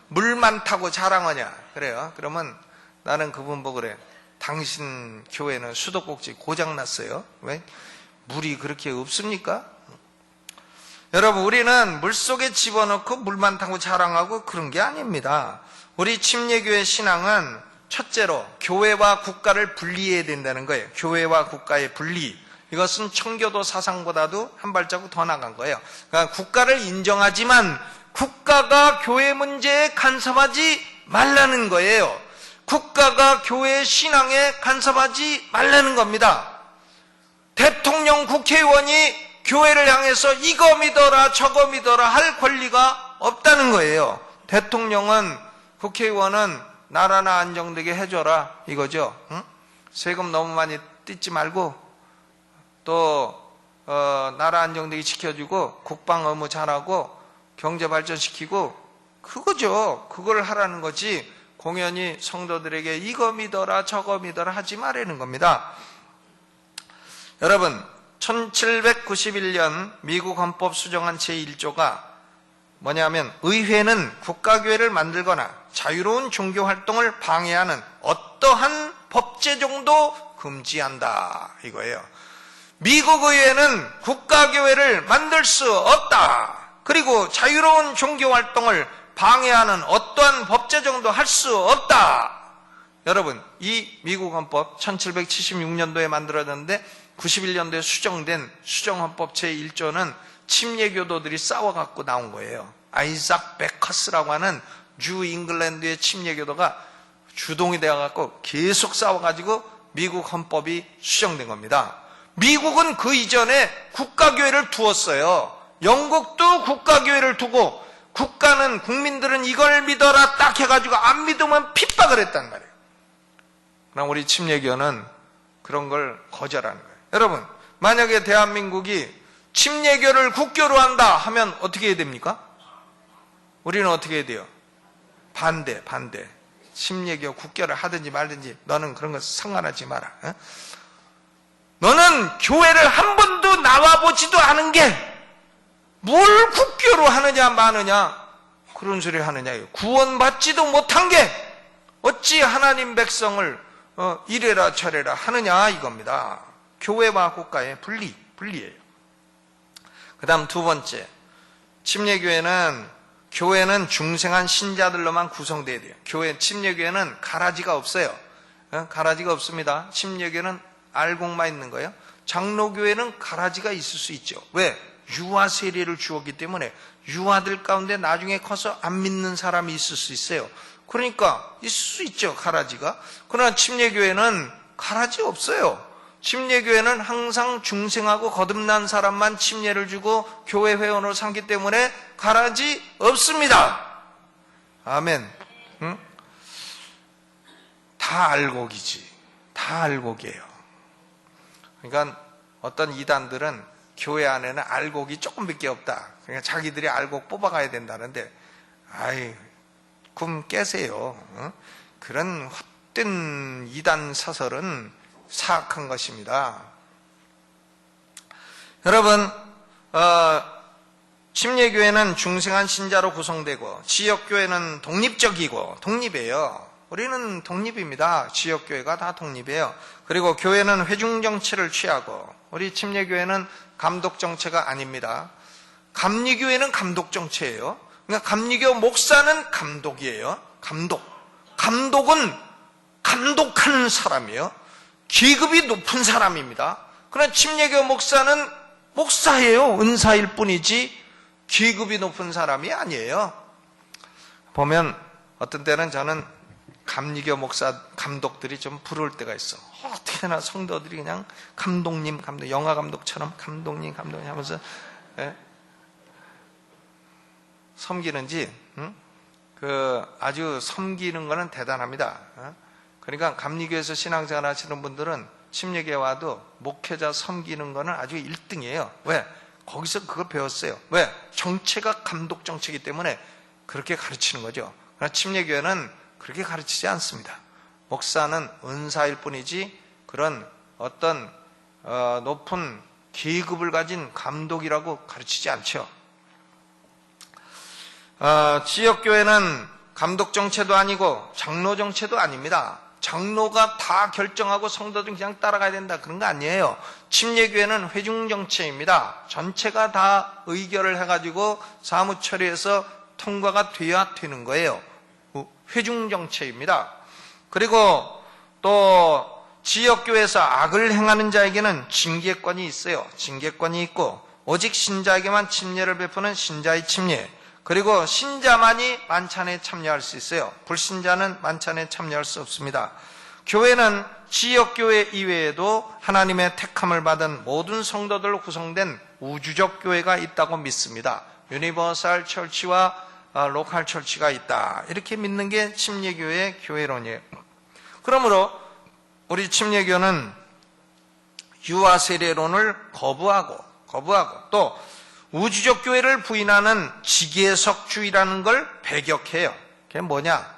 물만 타고 자랑하냐? 그래요. 그러면 나는 그분 보고 그래. 당신 교회는 수도꼭지 고장났어요. 왜? 물이 그렇게 없습니까? 여러분, 우리는 물속에 집어넣고 물만 타고 자랑하고 그런 게 아닙니다. 우리 침례교의 신앙은 첫째로 교회와 국가를 분리해야 된다는 거예요. 교회와 국가의 분리. 이것은 청교도 사상보다도 한 발자국 더 나간 거예요. 그러니까 국가를 인정하지만 국가가 교회 문제에 간섭하지 말라는 거예요. 국가가 교회 신앙에 간섭하지 말라는 겁니다. 대통령, 국회의원이 교회를 향해서 이거 믿어라 저거 믿어라 할 권리가 없다는 거예요. 대통령은, 국회의원은 나라나 안정되게 해줘라 이거죠. 응? 세금 너무 많이 뜯지 말고 또 나라 안정되게 지켜주고 국방 업무 잘하고 경제 발전시키고 그거죠. 그걸 하라는 거지 공연히 성도들에게 이거 믿어라 저거 믿어라 하지 말라는 겁니다. 여러분, 1791년 미국 헌법 수정안 제1조가 뭐냐면 의회는 국가교회를 만들거나 자유로운 종교활동을 방해하는 어떠한 법제정도 금지한다 이거예요. 미국 의회는 국가교회를 만들 수 없다. 그리고 자유로운 종교활동을 방해하는 어떠한 법제정도 할 수 없다. 여러분, 이 미국 헌법 1776년도에 만들어졌는데 91년도에 수정된 수정헌법 제1조는 침례교도들이 싸워갖고 나온 거예요. 아이작 베커스라고 하는 주 잉글랜드의 침례교도가 주동이 되어갖고 계속 싸워가지고 미국 헌법이 수정된 겁니다. 미국은 그 이전에 국가교회를 두었어요. 영국도 국가교회를 두고 국가는, 국민들은 이걸 믿어라 딱 해가지고 안 믿으면 핍박을 했단 말이에요. 그럼 우리 침례교는 그런 걸 거절하는 거예요. 여러분, 만약에 대한민국이 침례교를 국교로 한다 하면 어떻게 해야 됩니까? 우리는 어떻게 해야 돼요? 반대. 침례교 국교를 하든지 말든지 너는 그런 거 상관하지 마라. 어? 너는 교회를 한 번도 나와보지도 않은 게 뭘 국교로 하느냐 마느냐 그런 소리 하느냐. 구원받지도 못한 게 어찌 하나님 백성을 이래라 저래라 하느냐 이겁니다. 교회와 국가의 분리예요. 그 다음 두 번째, 교회는 중생한 신자들로만 구성되어야 돼요. 침례교회는 가라지가 없어요. 가라지가 없습니다. 침례교회는 알곡만 있는 거예요. 장로교회는 가라지가 있을 수 있죠. 왜? 유아 세례를 주었기 때문에 유아들 가운데 나중에 커서 안 믿는 사람이 있을 수 있어요. 그러니까 있을 수 있죠, 가라지가. 그러나 침례교회는 가라지 없어요. 침례교회는 항상 중생하고 거듭난 사람만 침례를 주고 교회 회원으로 삼기 때문에 가라지 없습니다. 아멘. 응? 다 알곡이지. 다 알곡이에요. 그러니까 어떤 이단들은 교회 안에는 알곡이 조금밖에 없다. 그러니까 자기들이 알곡 뽑아가야 된다는데, 꿈 깨세요. 응? 그런 헛된 이단 사설은 사악한 것입니다. 여러분, 침례교회는 중생한 신자로 구성되고 지역교회는 독립이에요. 우리는 독립입니다. 지역교회가 다 독립이에요. 그리고 교회는 회중정체를 취하고 우리 침례교회는 감독정체가 아닙니다. 감리교회는 감독정체예요. 그러니까 감리교 목사는 감독이에요. 감독은 감독하는 사람이에요. 계급이 높은 사람입니다. 그러나 침례교 목사는 목사예요. 은사일 뿐이지 계급이 높은 사람이 아니에요. 보면 어떤 때는 저는 감리교 감독들이 좀 부러울 때가 있어. 어떻게나 성도들이 그냥 감독님, 영화 감독처럼 감독님 하면서 섬기는지, 아주 섬기는 거는 대단합니다. 그러니까 감리교에서 신앙생활 하시는 분들은 침례교회 와도 목회자 섬기는 거는 아주 1등이에요. 왜? 거기서 그거 배웠어요. 왜? 정체가 감독 정체이기 때문에 그렇게 가르치는 거죠. 그러나 침례교회는 그렇게 가르치지 않습니다. 목사는 은사일 뿐이지 그런 어떤 높은 계급을 가진 감독이라고 가르치지 않죠. 지역교회는 감독 정체도 아니고 장로 정체도 아닙니다. 장로가 다 결정하고 성도들은 그냥 따라가야 된다, 그런 거 아니에요. 침례교회는 회중정체입니다. 전체가 다 의결을 해가지고 사무처리해서 통과가 돼야 되는 거예요. 회중정체입니다. 그리고 또 지역교회에서 악을 행하는 자에게는 징계권이 있어요. 징계권이 있고 오직 신자에게만 침례를 베푸는 신자의 침례, 그리고 신자만이 만찬에 참여할 수 있어요. 불신자는 만찬에 참여할 수 없습니다. 교회는 지역교회 이외에도 하나님의 택함을 받은 모든 성도들로 구성된 우주적 교회가 있다고 믿습니다. 유니버설 철치와 로컬 철치가 있다, 이렇게 믿는 게 침례교회의 교회론이에요. 그러므로 우리 침례교는 유아 세례론을 거부하고 또 우주적 교회를 부인하는 지계석주의라는 걸 배격해요. 그게 뭐냐?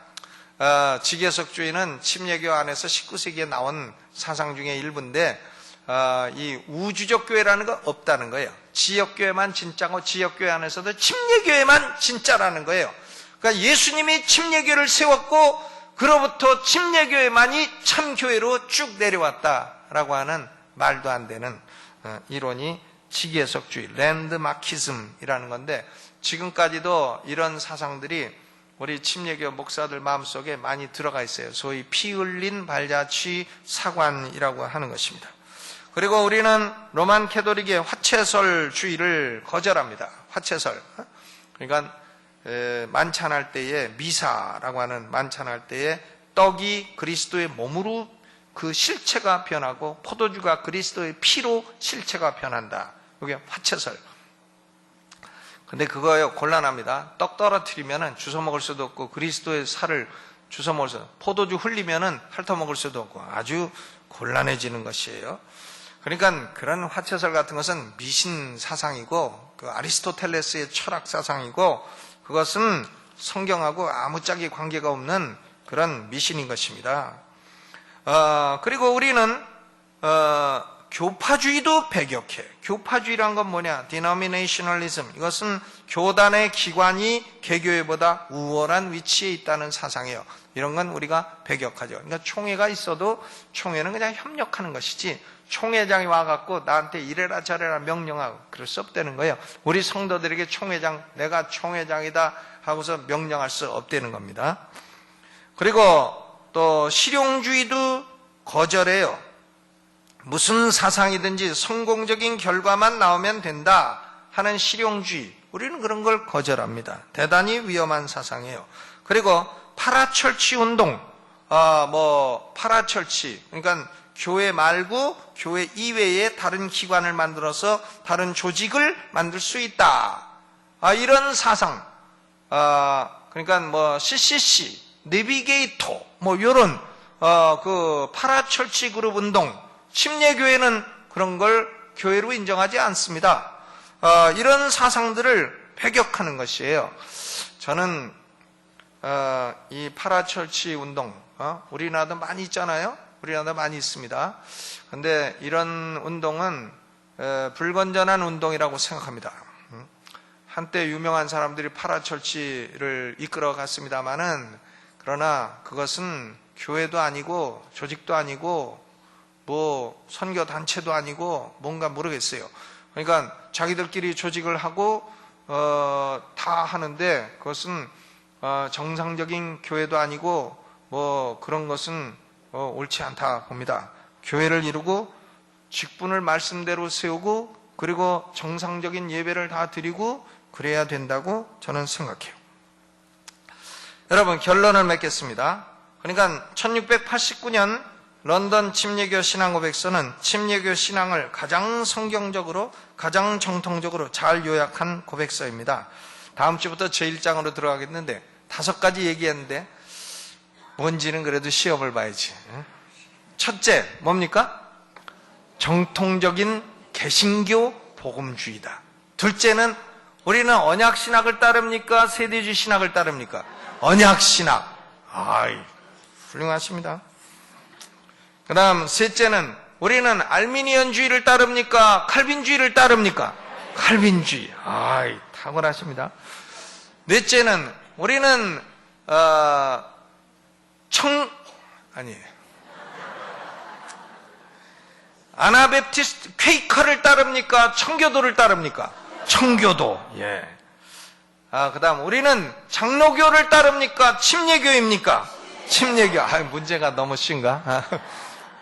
지계석주의는 침례교 안에서 19세기에 나온 사상 중에 일부인데, 이 우주적 교회라는 거 없다는 거예요. 지역교회만 진짜고 지역교회 안에서도 침례교회만 진짜라는 거예요. 그러니까 예수님이 침례교회를 세웠고 그로부터 침례교회만이 참교회로 쭉 내려왔다라고 하는 말도 안 되는 이론이 지계석주의, 랜드마키즘이라는 건데, 지금까지도 이런 사상들이 우리 침례교 목사들 마음속에 많이 들어가 있어요. 소위 피 흘린 발자취 사관이라고 하는 것입니다. 그리고 우리는 로만 캐토릭의 화채설주의를 거절합니다. 화채설. 그러니까 만찬할 때에, 미사라고 하는 만찬할 때에 떡이 그리스도의 몸으로 그 실체가 변하고 포도주가 그리스도의 피로 실체가 변한다. 이게 화채설. 근데 그거요, 곤란합니다. 떡 떨어뜨리면은 주워 먹을 수도 없고, 그리스도의 살을 주워 먹을 수도 없고, 포도주 흘리면은 핥아 먹을 수도 없고, 아주 곤란해지는 것이에요. 그러니까 그런 화채설 같은 것은 미신 사상이고, 그 아리스토텔레스의 철학 사상이고, 그것은 성경하고 아무짝에 관계가 없는 그런 미신인 것입니다. 그리고 우리는 교파주의도 배격해. 교파주의란 건 뭐냐? denominationalism. 이것은 교단의 기관이 개교회보다 우월한 위치에 있다는 사상이에요. 이런 건 우리가 배격하죠. 그러니까 총회가 있어도 총회는 그냥 협력하는 것이지 총회장이 와갖고 나한테 이래라 저래라 명령하고 그럴 수 없다는 거예요. 우리 성도들에게 총회장, 내가 총회장이다 하고서 명령할 수 없다는 겁니다. 그리고 또 실용주의도 거절해요. 무슨 사상이든지 성공적인 결과만 나오면 된다 하는 실용주의, 우리는 그런 걸 거절합니다. 대단히 위험한 사상이에요. 그리고 파라철치 운동, 파라철치, 그러니까 교회 말고 교회 이외에 다른 기관을 만들어서 다른 조직을 만들 수 있다. 이런 사상, 그러니까 CCC, 내비게이터, 이런 그 파라철치 그룹 운동, 침례교회는 그런 걸 교회로 인정하지 않습니다. 이런 사상들을 배격하는 것이에요. 저는 이 파라철치 운동, 우리나라도 많이 있잖아요. 우리나라도 많이 있습니다. 그런데 이런 운동은 불건전한 운동이라고 생각합니다. 한때 유명한 사람들이 파라철치를 이끌어 갔습니다마는, 그러나 그것은 교회도 아니고 조직도 아니고 선교 단체도 아니고 뭔가 모르겠어요. 그러니까 자기들끼리 조직을 하고 다 하는데 그것은 정상적인 교회도 아니고 그런 것은 옳지 않다 봅니다. 교회를 이루고 직분을 말씀대로 세우고 그리고 정상적인 예배를 다 드리고 그래야 된다고 저는 생각해요. 여러분, 결론을 맺겠습니다. 그러니까 1689년 런던 침례교 신앙고백서는 침례교 신앙을 가장 성경적으로, 가장 정통적으로 잘 요약한 고백서입니다. 다음 주부터 제1장으로 들어가겠는데 5가지 얘기했는데 뭔지는 그래도 시험을 봐야지. 첫째, 뭡니까? 정통적인 개신교 복음주의다. 둘째는 우리는 언약신학을 따릅니까? 세대주의 신학을 따릅니까? 언약신학. 훌륭하십니다. 그 다음 셋째는 우리는 알미니언주의를 따릅니까? 칼빈주의를 따릅니까? 칼빈주의. 탁월하십니다. 넷째는 우리는 아나베프티스트 퀘이커를 따릅니까? 청교도를 따릅니까? 청교도. 예. 그 다음 우리는 장로교를 따릅니까? 침례교입니까? 침례교. 문제가 너무 쉬운가?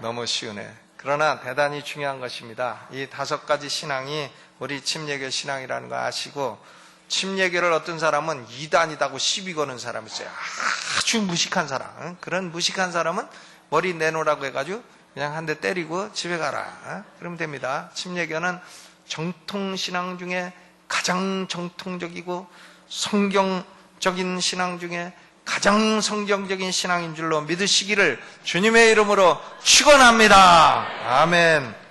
너무 쉬우네. 그러나 대단히 중요한 것입니다. 이 5가지 신앙이 우리 침례교 신앙이라는 거 아시고, 침례교를 어떤 사람은 이단이다고 시비 거는 사람이 있어요. 아주 무식한 사람. 그런 무식한 사람은 머리 내놓으라고 해가지고 그냥 한 대 때리고 집에 가라. 그러면 됩니다. 침례교는 정통신앙 중에 가장 정통적이고 성경적인 신앙 중에 가장 성경적인 신앙인 줄로 믿으시기를 주님의 이름으로 축원합니다. 아멘.